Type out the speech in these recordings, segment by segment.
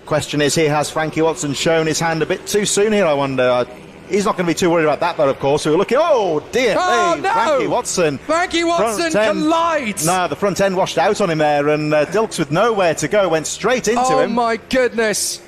Question is here, has Frankie Watson shown his hand a bit too soon here, I wonder? He's not going to be too worried about that, though, of course. We're looking, oh dear, oh, hey, no. Frankie Watson. Frankie Watson collides. No, the front end washed out on him there, and Dilks with nowhere to go went straight into him. Oh my goodness.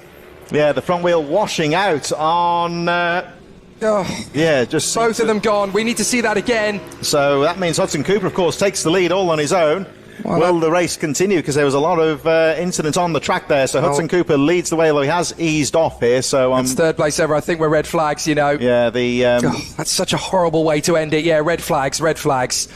Yeah, the front wheel washing out on... yeah, just... Both of them gone. We need to see that again. So that means Hudson Cooper, of course, takes the lead all on his own. Well, will the race continue? Because there was a lot of incidents on the track there. So Hudson Cooper leads the way, although he has eased off here. So it's third place ever. I think we're red flags, you know. Yeah, the... that's such a horrible way to end it. Yeah, red flags, red flags.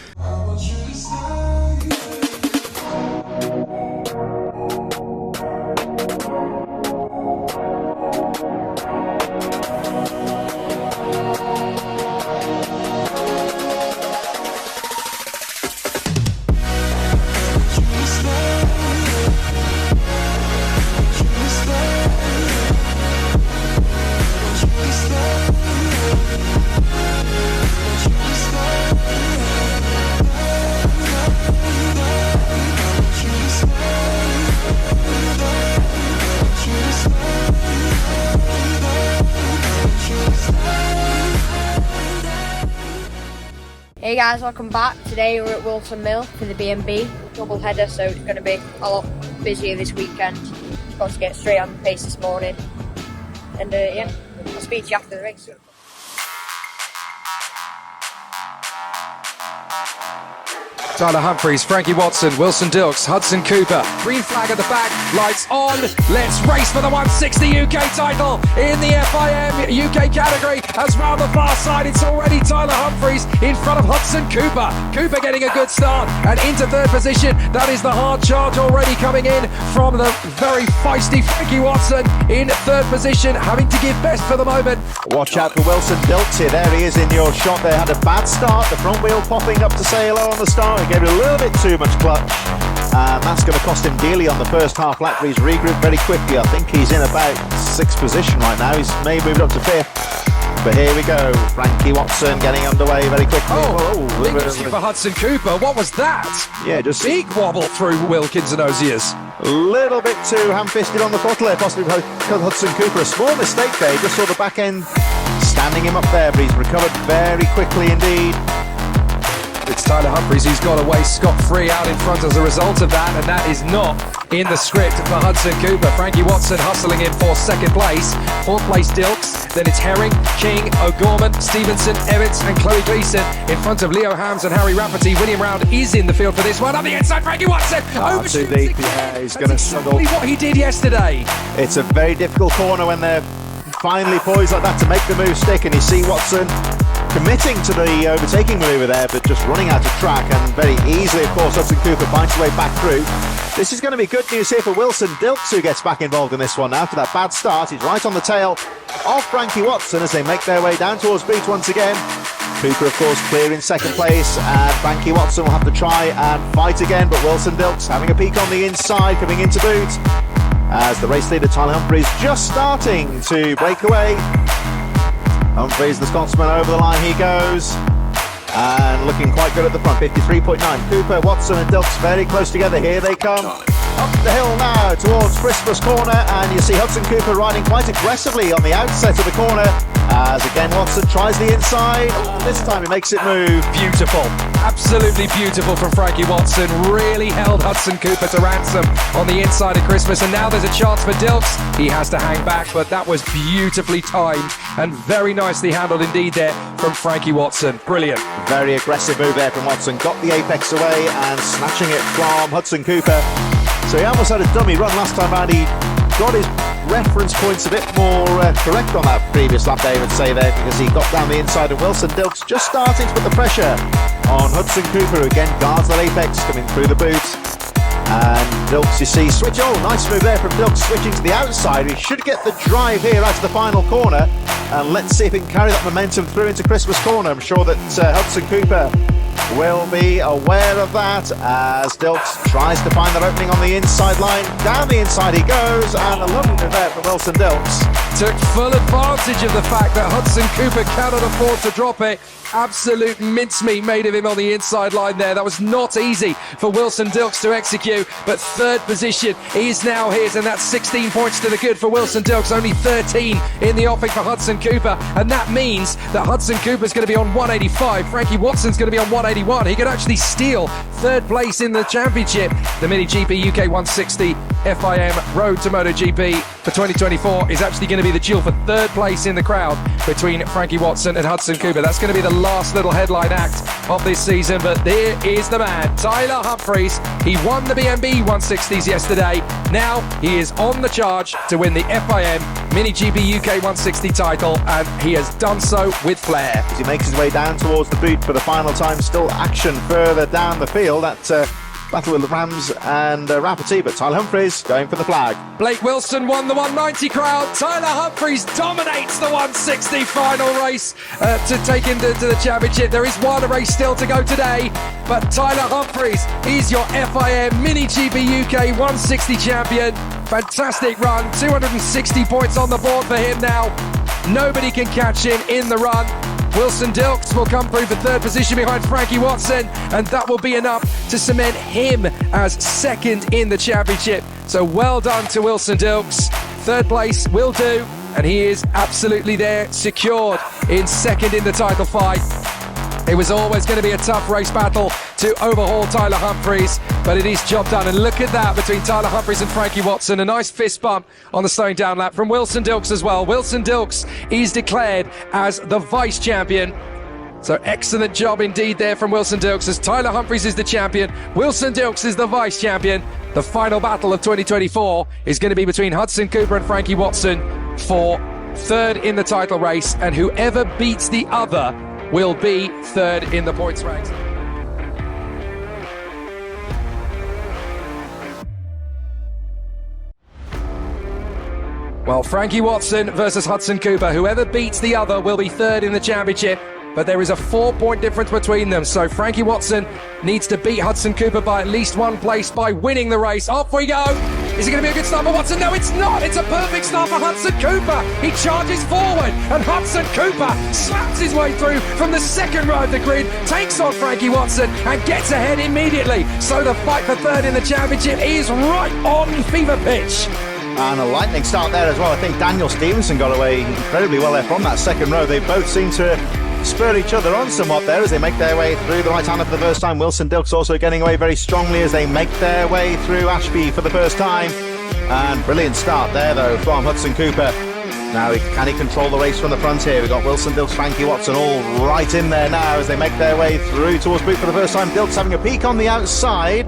Hey guys, welcome back. Today we're at Whilton Mill for the B&B double header, so it's going to be a lot busier this weekend. Got to get straight on the pace this morning, and yeah, I'll speak to you after the race. Tyler Humphries, Frankie Watson, Wilson Dilks, Hudson Cooper. Green flag at the back, lights on. Let's race for the 160 UK title in the FIM UK category. As round the far side, it's already Tyler Humphries in front of Hudson Cooper. Cooper getting a good start and into third position. That is the hard charge already coming in from the very feisty Frankie Watson in third position, having to give best for the moment. Watch out for Wilson Dilks here. There he is in your shot there. Had a bad start. The front wheel popping up to say hello on the start. He gave it a little bit too much clutch. And that's going to cost him dearly on the first half lap. But he's regrouped very quickly. I think he's in about 6th position right now. He's maybe moved up to 5th. But here we go. Frankie Watson getting underway very quickly. Big issue for Hudson Cooper. What was that? Yeah, just big wobble through Wilkins and Oziers. A little bit too ham-fisted on the throttle there, possibly Hudson Cooper. A small mistake there. He just saw the back end standing him up there, but he's recovered very quickly indeed. It's Tyler Humphries who's got away scot-free out in front as a result of that, and that is not in the script for Hudson Cooper. Frankie Watson hustling in for second place. Fourth place Dilks, then it's Herring, King, O'Gorman, Stevenson, Evans and Chloe Gleeson in front of Leo Hams and Harry Rafferty. William Round is in the field for this one. On the inside, Frankie Watson too deep. Yeah, he's going to struggle. What he did yesterday. It's a very difficult corner when they're finally poised like that to make the move stick, and you see Watson committing to the overtaking manoeuvre there, but just running out of track, and very easily, of course, Hudson Cooper finds his way back through. This is going to be good news here for Wilson Dilks, who gets back involved in this one now after that bad start. He's right on the tail of Frankie Watson as they make their way down towards boot once again. Cooper, of course, clear in second place, and Frankie Watson will have to try and fight again, but Wilson Dilks having a peek on the inside, coming into boot, as the race leader Tyler Humphries just starting to break away. Humphries, the Scotsman, over the line he goes, and looking quite good at the front, 53.9. Cooper, Watson and Dilks very close together. Here they come up the hill now towards Christmas Corner, and you see Hudson Cooper riding quite aggressively on the outset of the corner, as again Watson tries the inside, and this time he makes it move. Beautiful, absolutely beautiful from Frankie Watson. Really held Hudson Cooper to ransom on the inside of Christmas, and now there's a chance for Dilks. He has to hang back, but that was beautifully timed and very nicely handled indeed there from Frankie Watson. Brilliant. Very aggressive move there from Watson. Got the apex away and snatching it from Hudson Cooper. So he almost had a dummy run last time round. He got his reference points a bit more correct on that previous lap, I would say there, because he got down the inside, and Wilson Dilks just starting to put the pressure on Hudson Cooper, who again guards that apex coming through the boot. And Dilks, you see, switch. Oh, nice move there from Dilks, switching to the outside. He should get the drive here out to the final corner, and let's see if he can carry that momentum through into Christmas Corner. I'm sure that Hudson Cooper will be aware of that as Dilks tries to find that opening on the inside line. Down the inside he goes, and a lovely move there for Wilson Dilks. Took full advantage of the fact that Hudson Cooper cannot afford to drop it. Absolute mincemeat made of him on the inside line there. That was not easy for Wilson Dilks to execute, but third position is now his, and that's 16 points to the good for Wilson Dilks, only 13 in the offing for Hudson Cooper, and that means that Hudson Cooper's going to be on 185, Frankie Watson's going to be on 181. He could actually steal third place in the championship. The Mini GP UK 160 FIM Road to MotoGP for 2024 is actually going to be the duel for third place in the crowd between Frankie Watson and Hudson Cooper. That's going to be the last little headline act of this season, but there is the man, Tyler Humphries. He won the BMB 160s yesterday. Now he is on the charge to win the FIM Mini GP UK 160 title, and he has done so with flair. As he makes his way down towards the boot for the final time, still action further down the field. That battle with the Rams and Rafferty, but Tyler Humphries going for the flag. Blake Wilson won the 190 crowd. Tyler Humphries dominates the 160 final race to take him to the championship. There is one race still to go today, but Tyler Humphries is your FIM Mini GP UK 160 champion. Fantastic run, 260 points on the board for him now. Nobody can catch him in the run. Wilson Dilks will come through for third position behind Frankie Watson, and that will be enough to cement him as second in the championship. So well done to Wilson Dilks. Third place will do, and he is absolutely there, secured in second in the title fight. It was always going to be a tough race battle to overhaul Tyler Humphries, but it is job done. And look at that between Tyler Humphries and Frankie Watson. A nice fist bump on the slowing down lap from Wilson Dilks as well. Wilson Dilks is declared as the vice champion. So excellent job indeed there from Wilson Dilks, as Tyler Humphries is the champion. Wilson Dilks is the vice champion. The final battle of 2024 is going to be between Hudson Cooper and Frankie Watson for third in the title race, and whoever beats the other will be third in the points ranks. Well, Frankie Watson versus Hudson Cooper. Whoever beats the other will be third in the championship, but there is a 4-point difference between them. So Frankie Watson needs to beat Hudson Cooper by at least one place by winning the race. Off we go. Is it going to be a good start for Watson? No, it's not. It's a perfect start for Hudson Cooper. He charges forward, and Hudson Cooper slaps his way through from the second row of the grid, takes on Frankie Watson, and gets ahead immediately. So the fight for third in the championship is right on fever pitch. And a lightning start there as well. I think Daniel Stevenson got away incredibly well there from that second row. They both seem to spur each other on somewhat there as they make their way through the right-hander for the first time. Wilson Dilks also getting away very strongly as they make their way through Ashby for the first time. And brilliant start there though from Hudson Cooper. Now can he control the race from the front here? We've got Wilson Dilks, Frankie Watson all right in there now as they make their way through towards boot for the first time. Dilks having a peek on the outside.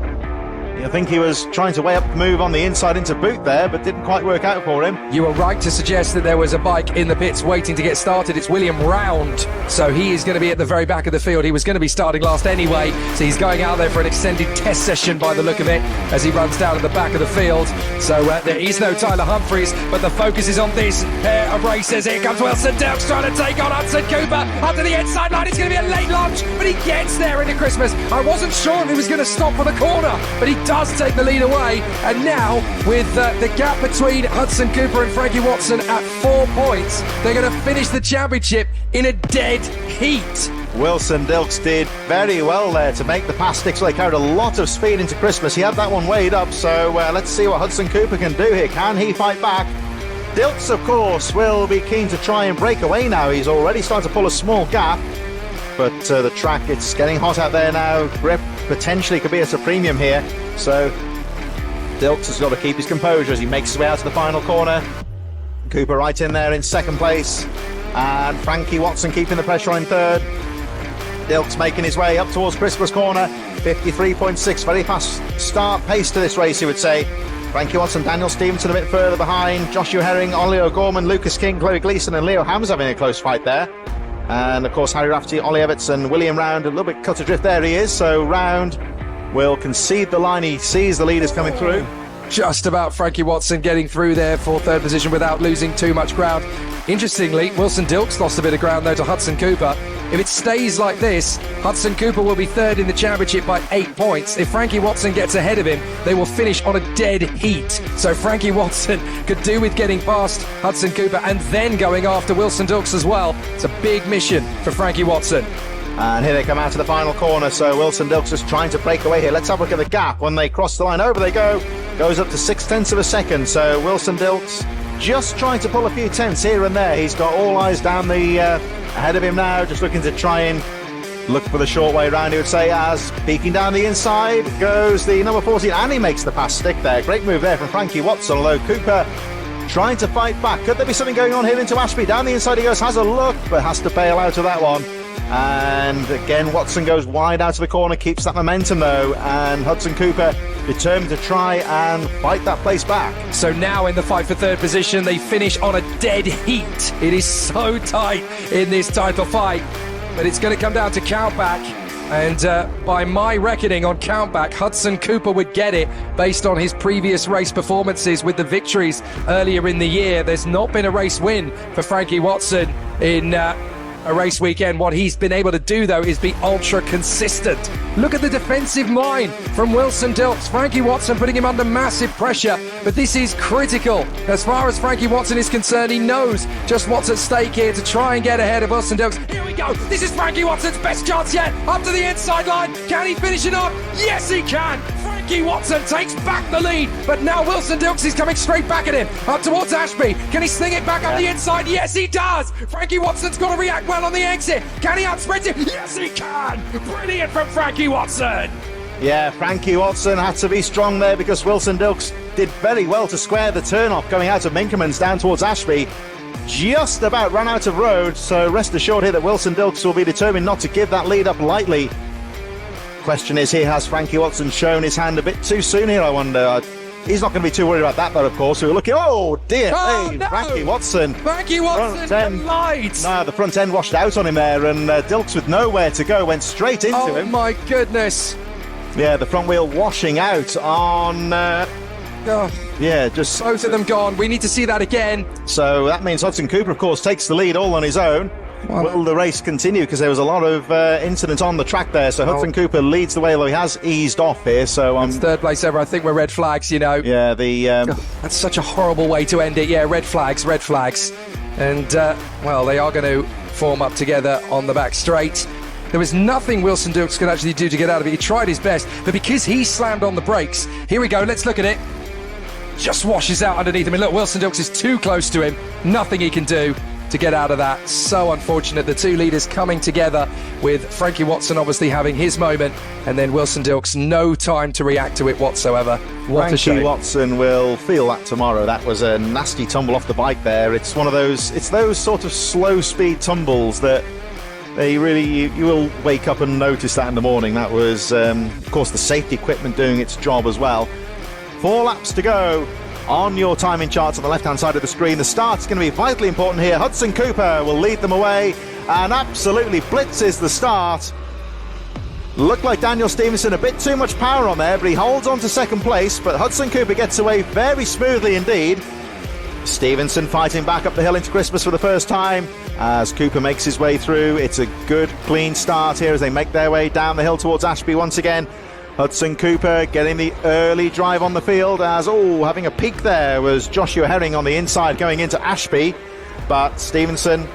I think he was trying to weigh up the move on the inside into boot there, but didn't quite work out for him. You were right to suggest that there was a bike in the pits waiting to get started. It's William Round, so he is going to be at the very back of the field. He was going to be starting last anyway, so he's going out there for an extended test session by the look of it as he runs down at the back of the field. So there is no Tyler Humphries, but the focus is on this pair of racers. Here comes Wilson Dilks trying to take on Hudson Cooper up to the inside line. It's going to be a late launch, but he gets there into Christmas. I wasn't sure if he was going to stop for the corner, but he does take the lead away, and now with the gap between Hudson Cooper and Frankie Watson at 4 points, they're going to finish the championship in a dead heat. Wilson Dilks did very well there to make the pass stick, so they carried a lot of speed into Christmas. He had that one weighed up, so let's see what Hudson Cooper can do here. Can he fight back? Dilks, of course, will be keen to try and break away now. He's already started to pull a small gap, but the track, it's getting hot out there now. Grip potentially could be at a premium here, so Dilks has got to keep his composure as he makes his way out to the final corner. Cooper right in there in second place, and Frankie Watson keeping the pressure on in third. Dilks making his way up towards Christmas corner, 53.6, very fast start pace to this race, you would say. Frankie Watson, Daniel Stevenson a bit further behind, Joshua Herring, Ollie O'Gorman, Lucas King, Chloe Gleeson and Leo Hams having a close fight there. And of course Harry Rafferty, Ollie Everts and William Round, a little bit cut adrift there he is, so Round will concede the line. He sees the leaders coming through. just about Frankie Watson getting through there for third position without losing too much ground. Interestingly, Wilson Dilks lost a bit of ground though to Hudson Cooper. If it stays like this, Hudson Cooper will be third in the championship by 8 points. If Frankie Watson gets ahead of him, they will finish on a dead heat. So Frankie Watson could do with getting past Hudson Cooper and then going after Wilson Dilks as well. It's a big mission for Frankie Watson. And here they come out to the final corner, so Wilson Dilks is trying to break away here. Let's have a look at the gap. When they cross the line, over they go. Goes up to 0.6 of a second, so Wilson Dilks just trying to pull a few tenths here and there. He's got all eyes down the ahead of him now, just looking to try and look for the short way around, he would say, as peeking down the inside goes the number 14, and he makes the pass stick there. Great move there from Frankie Watson, although Cooper trying to fight back. Could there be something going on here into Ashby? Down the inside he goes, has a look, but has to bail out of that one. And again, Watson goes wide out of the corner, keeps that momentum though, and Hudson Cooper determined to try and fight that place back. So now in the fight for third position, they finish on a dead heat. It is so tight in this title fight, but it's going to come down to countback. And by my reckoning on countback, Hudson Cooper would get it based on his previous race performances with the victories earlier in the year. There's not been a race win for Frankie Watson in a race weekend. What he's been able to do though is be ultra consistent. Look at the defensive line from Wilson Dilks. Frankie Watson putting him under massive pressure, but this is critical. As far as Frankie Watson is concerned, he knows just what's at stake here to try and get ahead of Wilson Dilks. Here we go. This is Frankie Watson's best chance yet. Up to the inside line. Can he finish it up? Yes, he can. Frankie Watson takes back the lead, but now Wilson Dilks is coming straight back at him. Up towards Ashby. Can he sling it back up the inside? Yes, he does. Frankie Watson's got to react well on the exit. Can he outsprint him? Yes, he can. Brilliant from Frankie Watson. Yeah, Frankie Watson had to be strong there because Wilson Dilks did very well to square the turn-off going out of Minkerman's down towards Ashby. Just about run out of road, so rest assured here that Wilson Dilks will be determined not to give that lead up lightly. Question is here, has Frankie Watson shown his hand a bit too soon here, I wonder? He's not going to be too worried about that, though, of course. We were looking, oh dear, oh, hey, no. Frankie Watson. Frankie Watson, the lights. No, the front end washed out on him there, and Dilks with nowhere to go went straight into him. Oh my goodness. Yeah, the front wheel washing out on... yeah, just... Both of them gone. We need to see that again. So that means Hudson Cooper, of course, takes the lead all on his own. Wow. Will the race continue? Because there was a lot of incident on the track there. So Hudson Cooper leads the way, though he has eased off here. So it's third place ever. I think we're red flags, you know. Yeah, the... that's such a horrible way to end it. Yeah, red flags, red flags. And, well, they are going to form up together on the back straight. There was nothing Wilson Dilks could actually do to get out of it. He tried his best, but because he slammed on the brakes, here we go, let's look at it. Just washes out underneath him. And look, Wilson Dilks is too close to him. Nothing he can do to get out of that. So unfortunate. The two leaders coming together with Frankie Watson obviously having his moment, and then Wilson Dilks no time to react to it whatsoever. What a shame. Frankie Watson will feel that tomorrow. That was a nasty tumble off the bike there. It's one of those, it's those sort of slow speed tumbles that they really, you will wake up and notice that in the morning. That was, of course, the safety equipment doing its job as well. 4 laps to go on your timing charts on the left-hand side of the screen. The start's going to be vitally important here. Hudson Cooper will lead them away and absolutely blitzes the start. Looked like Daniel Stevenson, a bit too much power on there, but he holds on to second place. But Hudson Cooper gets away very smoothly indeed. Stevenson fighting back up the hill into Christmas for the first time as Cooper makes his way through. It's a good, clean start here as they make their way down the hill towards Ashby once again. Hudson Cooper getting the early drive on the field as, having a peek there was Joshua Herring on the inside going into Ashby. But Stevenson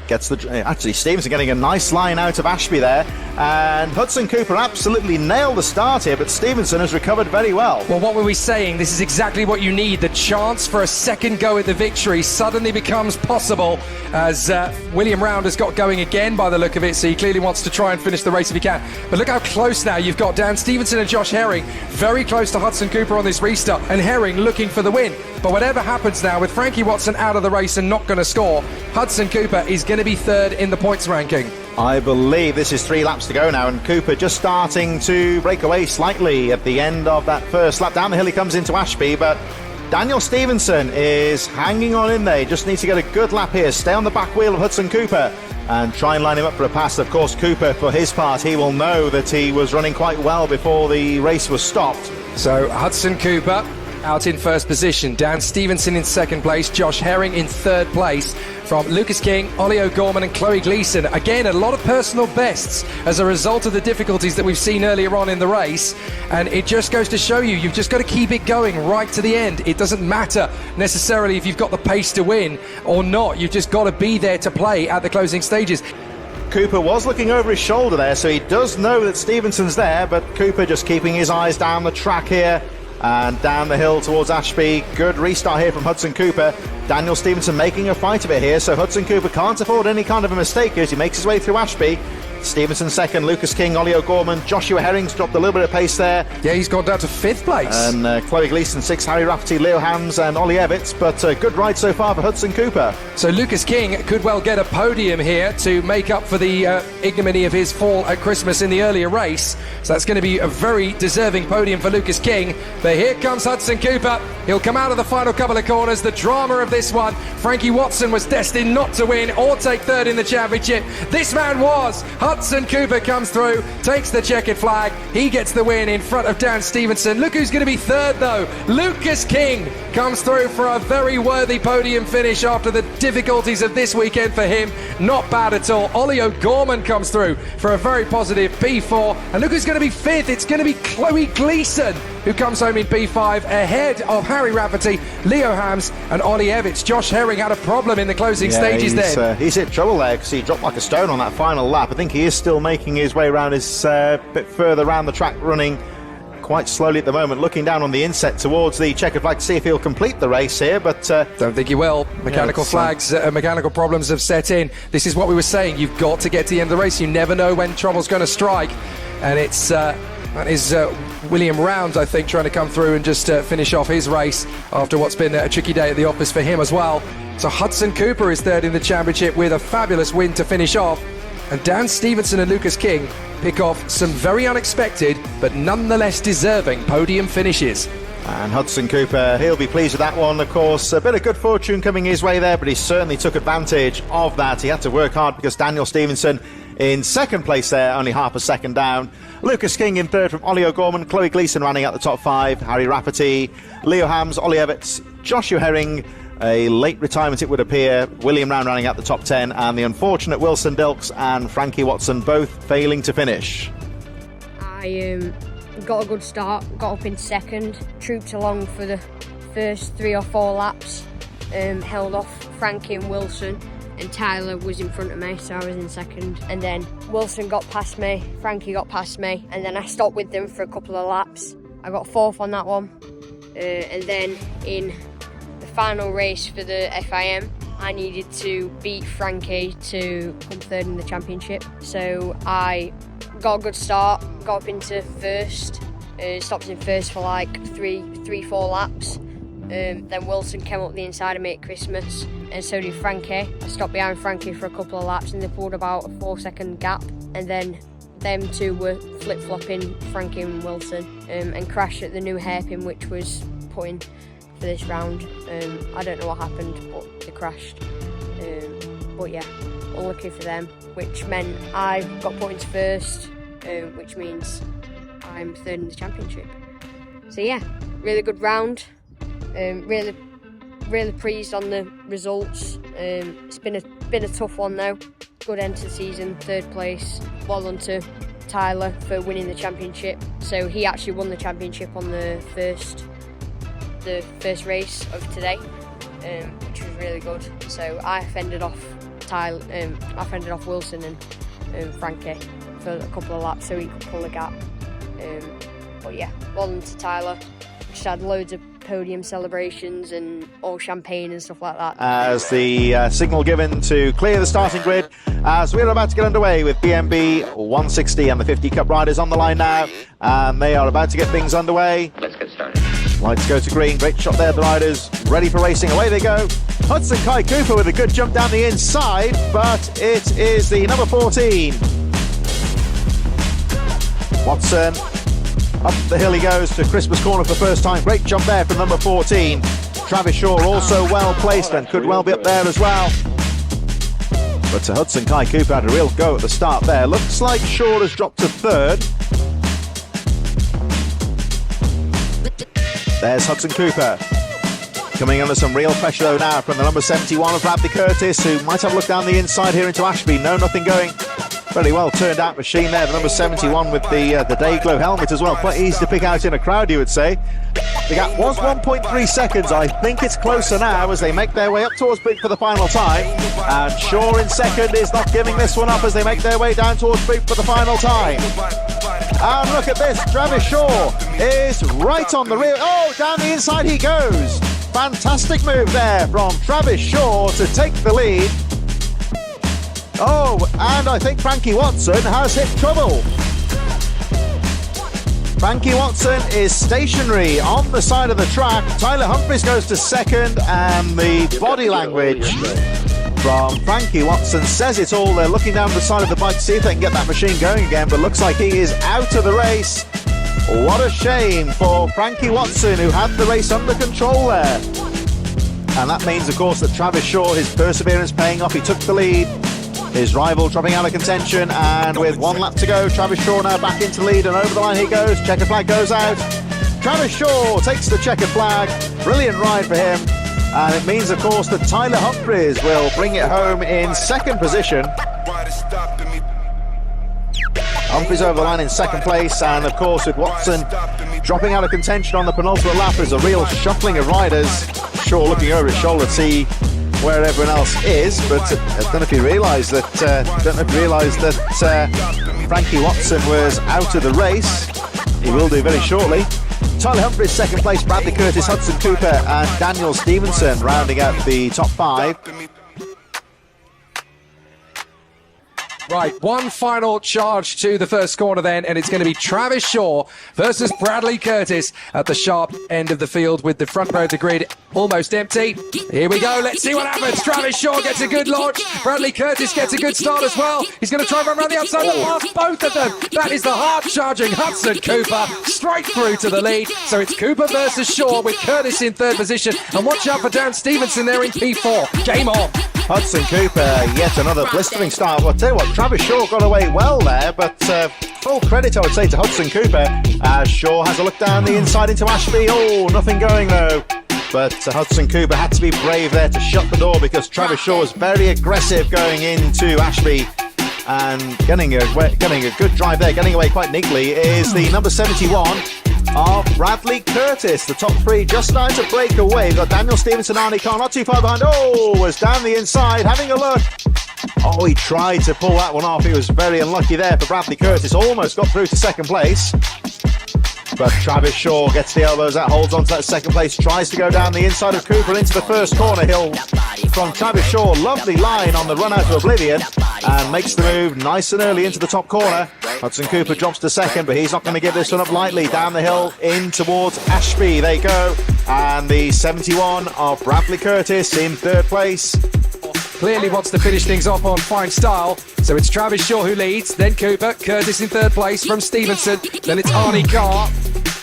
gets Stevenson getting a nice line out of Ashby there, and Hudson Cooper absolutely nailed the start here, but Stevenson has recovered very well. Well, what were we saying? This is exactly what you need. The chance for a second go at the victory suddenly becomes possible as William Round has got going again by the look of it, so he clearly wants to try and finish the race if he can. But look how close now you've got Dan Stevenson and Josh Herring very close to Hudson Cooper on this restart, and Herring looking for the win. But whatever happens now, with Frankie Watson out of the race and not going to score, Hudson Cooper is going to be third in the points ranking. I believe this is 3 laps to go now, and Cooper just starting to break away slightly at the end of that first lap. Down the hill he comes into Ashby, but Daniel Stevenson is hanging on in there. He just needs to get a good lap here, stay on the back wheel of Hudson Cooper and try and line him up for a pass. Of course, Cooper, for his part, he will know that he was running quite well before the race was stopped. So Hudson Cooper out in first position. Dan Stevenson in second place. Josh Herring in third place. From Lucas King, Ollie O'Gorman and Chloe Gleeson. Again, a lot of personal bests as a result of the difficulties that we've seen earlier on in the race. And it just goes to show you, you've just got to keep it going right to the end. It doesn't matter necessarily if you've got the pace to win or not. You've just got to be there to play at the closing stages. Cooper was looking over his shoulder there, so he does know that Stevenson's there, but Cooper just keeping his eyes down the track here and down the hill towards Ashby. Good restart here from Hudson Cooper. Daniel Stevenson making a fight of it here, so Hudson Cooper can't afford any kind of a mistake as he makes his way through Ashby. Stevenson second, Lucas King, Ollie O'Gorman, Joshua Herring's dropped a little bit of pace there. Yeah, he's gone down to fifth place. And Chloe Gleeson sixth, Harry Rafferty, Leo Hams and Ollie Evans, but a good ride so far for Hudson Cooper. So Lucas King could well get a podium here to make up for the ignominy of his fall at Christmas in the earlier race. So that's going to be a very deserving podium for Lucas King. But here comes Hudson Cooper. He'll come out of the final couple of corners. The drama of this one. Frankie Watson was destined not to win or take third in the championship. This man was. Hudson Cooper comes through, takes the checkered flag. He gets the win in front of Dan Stevenson. Look who's going to be third though. Lucas King comes through for a very worthy podium finish after the difficulties of this weekend for him. Not bad at all. Ollie O'Gorman comes through for a very positive P4. And look who's going to be fifth. It's going to be Chloe Gleeson who comes home in P5 ahead of Harry Rafferty, Leo Hams and Ollie Evans. Josh Herring had a problem in the closing stages then. He's hit trouble there because he dropped like a stone on that final lap. I think he is still making his way around his bit further around the track, running quite slowly at the moment, looking down on the inset towards the checkered flag to see if he'll complete the race here, but don't think he will. Mechanical flags, mechanical problems have set in. This is what we were saying, you've got to get to the end of the race. You never know when trouble's going to strike, and it's that is William Round, I think, trying to come through and just finish off his race after what's been a tricky day at the office for him as well. So Hudson Cooper is third in the championship with a fabulous win to finish off. And Dan Stevenson and Lucas King pick off some very unexpected but nonetheless deserving podium finishes. And Hudson Cooper, he'll be pleased with that one, of course. A bit of good fortune coming his way there, but he certainly took advantage of that. He had to work hard because Daniel Stevenson in second place there, only half a second down. Lucas King in third from Ollie O'Gorman, Chloe Gleeson running out the top five, Harry Rafferty, Leo Hams, Ollie Evans, Joshua Herring, a late retirement it would appear, William Round running out the top 10, and the unfortunate Wilson Dilks and Frankie Watson both failing to finish. I got a good start, got up in second, trooped along for the first 3 or 4 laps, held off Frankie and Wilson, and Tyler was in front of me, so I was in second. And then Wilson got past me, Frankie got past me, and then I stopped with them for a couple of laps. I got 4th on that one, and then in the final race for the FIM, I needed to beat Frankie to come third in the championship. So I got a good start, got up into first, stopped in first for like 3-4 laps. Then Wilson came up the inside of me at Christmas, and so did Frankie. I stopped behind Frankie for a couple of laps and they pulled about a 4-second gap, and then them two were flip-flopping, Frankie and Wilson, and crashed at the new hairpin which was put in for this round. I don't know what happened, but they crashed. But yeah, unlucky for them, which meant I got put into first, which means I'm third in the championship. So yeah, really good round. Really pleased on the results. It's been a tough one though. Good end to the season, 3rd place. Well done to Tyler for winning the championship. So he actually won the championship on the first race of today, which was really good. So I fended off Wilson and Frankie for a couple of laps so he could pull a gap. But yeah, well done to Tyler. Just had loads of podium celebrations and all champagne and stuff like that. As the signal given to clear the starting grid, as we're about to get underway with BMB 160 and the 50 Cup riders on the line now, and they are about to get things underway. Let's get started. Lights go to green, great shot there, the riders ready for racing, away they go. Hudson Kai Cooper with a good jump down the inside, but it is the number 14. Watson, up the hill he goes to Christmas corner for the first time, great jump there from number 14. Travis Shaw also well placed and could well be up there as well. But Hudson Kai Cooper had a real go at the start there. Looks like Shaw has dropped to 3rd. There's Hudson Cooper. Coming under some real pressure though now from the number 71 of Bradley Curtis, who might have a look down the inside here into Ashby. No, nothing going. Very well turned out machine there. The number 71 with the day glow helmet as well. Quite easy to pick out in a crowd, you would say. The gap was 1.3 seconds. I think it's closer now as they make their way up towards Boot for the final time. And Shaw in second is not giving this one up as they make their way down towards Boot for the final time. And look at this. Travis Shaw is right on the rear. Oh, down the inside he goes. Fantastic move there from Travis Shaw to take the lead. Oh, and I think Frankie Watson has hit trouble. Frankie Watson is stationary on the side of the track. Tyler Humphries goes to second, and the body language from Frankie Watson says it all. They're looking down the side of the bike to see if they can get that machine going again, but looks like he is out of the race. What a shame for Frankie Watson, who had the race under control there. And that means, of course, that Travis Shaw, his perseverance paying off. He took the lead. His rival dropping out of contention, and with 1 lap to go, Travis Shaw now back into lead, and over the line he goes. Checkered flag goes out. Travis Shaw takes the checkered flag. Brilliant ride for him. And it means, of course, that Tyler Humphries will bring it home in second position. Humphries over the line in second place, and of course with Watson dropping out of contention on the penultimate lap, there's a real shuffling of riders. Shaw looking over his shoulder to see where everyone else is, but I don't know if you realise that Frankie Watson was out of the race. He will do very shortly. Tyler Humphries second place, Bradley Curtis, Hudson Cooper and Daniel Stevenson rounding out the top 5. Right, one final charge to the first corner then, and it's going to be Travis Shaw versus Bradley Curtis at the sharp end of the field with the front row of the grid almost empty. Here we go, let's see what happens. Travis Shaw gets a good launch. Bradley Curtis gets a good start as well. He's going to try and run around the outside and pass both of them. That is the hard-charging Hudson Cooper straight through to the lead. So it's Cooper versus Shaw with Curtis in third position. And watch out for Dan Stevenson there in P4. Game on. Hudson Cooper, yet another blistering start. Well, I'll tell you what, Travis Shaw got away well there, but full credit, I would say, to Hudson Cooper, as Shaw has a look down the inside into Ashby. Oh, nothing going though. But Hudson Cooper had to be brave there to shut the door, because Travis Shaw was very aggressive going into Ashby, and getting a good drive there, getting away quite neatly, is the number 71 of Bradley Curtis. The top 3 just starting to break away. We've got Daniel Stevenson, Arnie Carr not too far behind. Oh, was down the inside, having a look. Oh, he tried to pull that one off. He was very unlucky there for Bradley Curtis. Almost got through to second place. But Travis Shaw gets the elbows out, holds on to that second place, tries to go down the inside of Cooper into the first corner. Hill from Travis Shaw, lovely line on the run out to oblivion, and makes the move nice and early into the top corner. Hudson Cooper drops to second, but he's not going to give this one up lightly. Down the hill in towards Ashby they go, and the 71 of Bradley Curtis in third place. Clearly wants to finish things off on fine style. So it's Travis Shaw who leads, then Cooper, Curtis in third place from Stevenson, then it's Arnie Carr.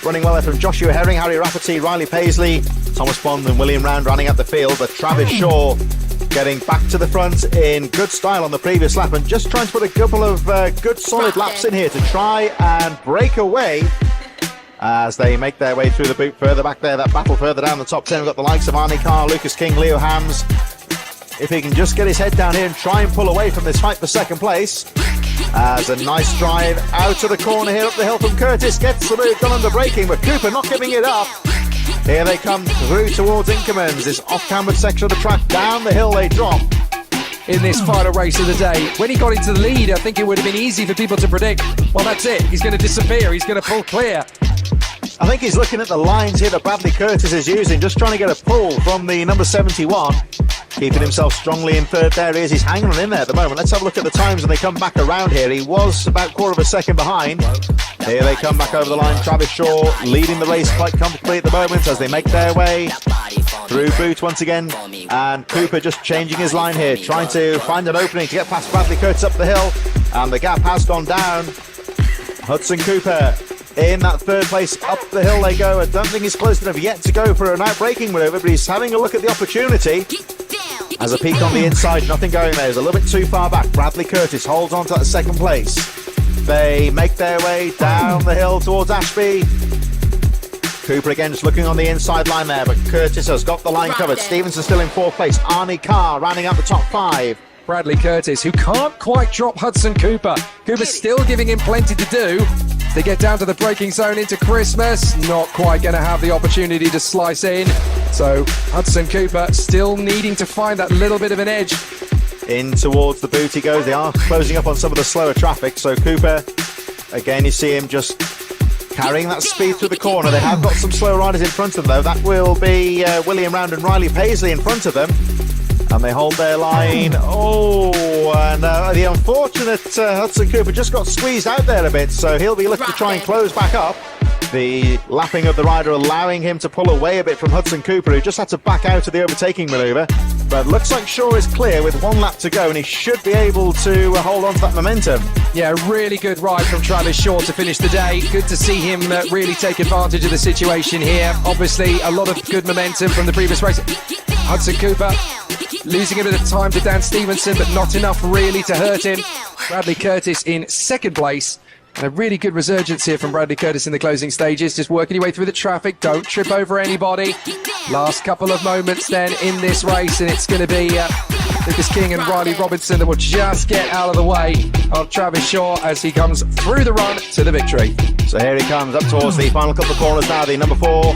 Running well there from Joshua Herring, Harry Rafferty, Riley Paisley, Thomas Bond and William Round running out the field, but Travis Shaw getting back to the front in good style on the previous lap, and just trying to put a couple of good solid laps in here to try and break away as they make their way through the boot further back there. That battle further down the top 10, we've got the likes of Arnie Carr, Lucas King, Leo Hams. If he can just get his head down here and try and pull away from this fight for second place. As a nice drive out of the corner here up the hill from Curtis, gets the move done under braking, but Cooper not giving it up. Here they come through towards Inkermans, this off-cambered section of the track. Down the hill they drop. In this final race of the day, when he got into the lead, I think it would have been easy for people to predict, well, that's it, he's going to disappear, he's going to pull clear. I think he's looking at the lines here that Bradley Curtis is using, just trying to get a pull from the number 71. Keeping himself strongly in third there he is. He's hanging on in there at the moment. Let's have a look at the times when they come back around here. He was about quarter of a second behind. Here they come back over the line. Travis Shaw leading the race quite comfortably at the moment as they make their way through boot once again. And Cooper just changing his line here, trying to find an opening to get past Bradley Curtis up the hill. And the gap has gone down. Hudson Cooper in that third place, up the hill they go. I don't think he's close enough yet to go for an out-braking manoeuvre, but he's having a look at the opportunity. As a peek on the inside, nothing going there. He's a little bit too far back. Bradley Curtis holds on to that second place. They make their way down the hill towards Ashby. Cooper again just looking on the inside line there, but Curtis has got the line covered. Stevenson still in 4th place. Arnie Carr rounding up the top 5. Bradley Curtis, who can't quite drop Hudson Cooper. Cooper's still giving him plenty to do. They get down to the braking zone into Christmas. Not quite going to have the opportunity to slice in. So Hudson Cooper still needing to find that little bit of an edge. In towards the boot he goes. They are closing up on some of the slower traffic. So Cooper, again, you see him just carrying that speed through the corner. They have got some slow riders in front of them, though. That will be William Round and Riley Paisley in front of them. And they hold their line. And the unfortunate Hudson Cooper just got squeezed out there a bit, so he'll be looking to try and close back up. The lapping of the rider allowing him to pull away a bit from Hudson Cooper, who just had to back out of the overtaking manoeuvre. But looks like Shaw is clear with 1 lap to go, and he should be able to hold on to that momentum. Yeah, really good ride from Travis Shaw to finish the day. Good to see him really take advantage of the situation here. Obviously, a lot of good momentum from the previous race. Hudson Cooper losing a bit of time to Dan Stevenson, but not enough really to hurt him. Bradley Curtis in 2nd place. And a really good resurgence here from Bradley Curtis in the closing stages. Just working your way through the traffic. Don't trip over anybody. Last couple of moments then in this race, and it's going to be Lucas King and Riley Robinson that will just get out of the way of Travis Shaw as he comes through the run to the victory. So here he comes up towards the final couple of corners now. The number 4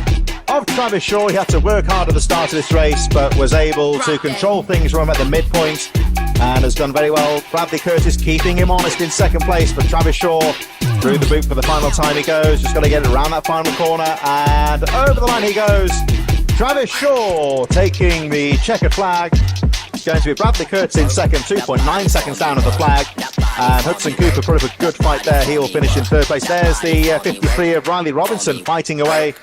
of Travis Shaw. He had to work hard at the start of this race, but was able to control things from at the midpoint and has done very well. Bradley Curtis keeping him honest in 2nd place, but Travis Shaw through the boot for the final time he goes. Just got to get it around that final corner, and over the line he goes. Travis Shaw taking the checkered flag. It's going to be Bradley Curtis in 2nd, 2.9 seconds down of the flag. And Hudson Cooper put up a good fight there. He will finish in 3rd place. There's the 53 of Riley Robinson fighting away.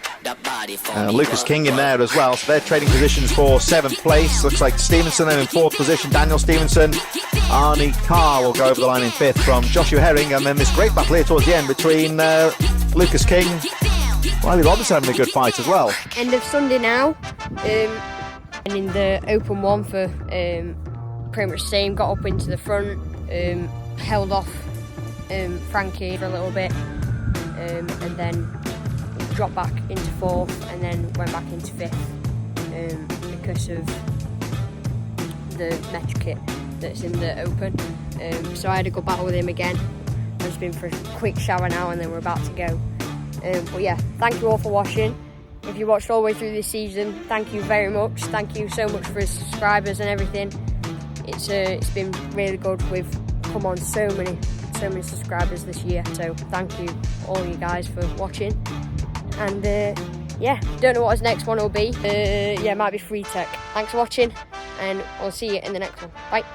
Lucas King in there as well. So they're trading positions for 7th place. Looks like Stevenson then in 4th position. Daniel Stevenson. Arnie Carr will go over the line in 5th from Joshua Herring. And then this great battle here towards the end between Lucas King, Riley Robinson having a good fight as well. End of Sunday now. And in the open one for pretty much the same, got up into the front, held off Frankie for a little bit, and then dropped back into 4th and then went back into 5th because of the mesh kit that's in the open. So I had a good battle with him again. I've just been for a quick shower now and then we're about to go. But yeah, thank you all for watching. If you watched all the way through this season, thank you very much. Thank you so much for his subscribers and everything. It's been really good. We've come on so many subscribers this year. So thank you all you guys for watching. And yeah, don't know what his next one will be. Yeah, it might be Free Tech. Thanks for watching, and I'll see you in the next one. Bye.